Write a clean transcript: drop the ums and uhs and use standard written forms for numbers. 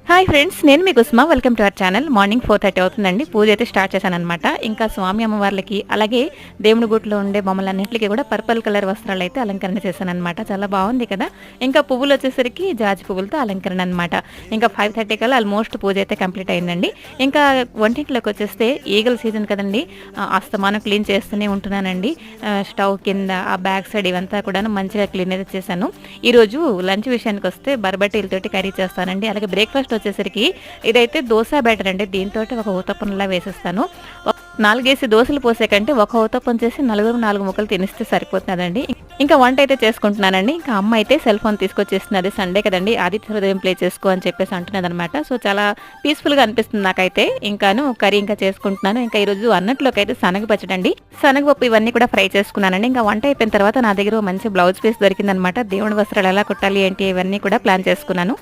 Hi friends, నేను మీ Kusuma. Welcome to our channel. Morning 4:30 అవుతుందండి. పూజ అయితే స్టార్ట్ చేశానమాట. ఇంకా స్వామి అమ్మవార్లకి అలాగే దేవుడి గుట్లో ఉండే బొమ్మలన్నింటికి కూడా పర్పుల్ కలర్ వస్త్రాలు అయితే అలంకరణ చేశానమాట. చాలా బాగుంది కదా. ఇంకా పువ్వులు వచ్చేసరికి జాజి పువ్వులతో అలంకరణ అనమాట. ఇంకా 5:30 కల్లా ఆల్మోస్ట్ పూజ అయితే కంప్లీట్ అయిందండి. ఇంకా వంటింట్లోకి వచ్చేస్తే ఈగల సీజన్ కదండి. అస్తమానం క్లీన్ చేస్తూనే ఉంటున్నానండి. స్టవ్ కింద ఆ బ్యాక్ సైడ్ ఇవంతా కూడా మంచిగా క్లీన్ అయితే చేశాను. ఈరోజు లంచ్ విషయానికి వస్తే బర్బటీలతోటి కర్రీ చేస్తానండి. అలాగే బ్రేక్ఫాస్ట్ వచ్చేసరికి ఇదైతే దోశ బ్యాటర్ అండి. దీంతో ఒక ఊతప్పంలా వేసేస్తాను. 4 దోశలు పోసే కంటే ఒక ఊతప్పం చేసి 4 ముక్కలు తినిస్తే సరిపోతుందండి. ఇంకా వంట అయితే చేసుకుంటున్నానండి. ఇంకా అమ్మ అయితే సెల్ ఫోన్ తీసుకొచ్చేస్తుంది. అదే సండే కదండి, ఆదిత్య హృదయం ప్లే చేసుకో అని చెప్పేసి అంటున్నది అనమాట. సో చాలా పీస్ఫుల్గా అనిపిస్తుంది నాకైతే. ఇంకాను కర్రీ ఇంకా చేసుకుంటున్నాను. ఇంకా ఈరోజు అన్నట్లోకి అయితే శనగ పచ్చడండి, శనగపప్పు ఇవన్నీ కూడా ఫ్రై చేసుకున్నానండి. ఇంకా వంట అయిపోయిన తర్వాత నా దగ్గర మంచి బ్లౌజ్ పీస్ దొరికిందనమాట. దేవుడి వస్త్రాలు ఎలా కుట్టాలి ఏంటి ఇవన్నీ కూడా ప్లాన్ చేసుకున్నాను.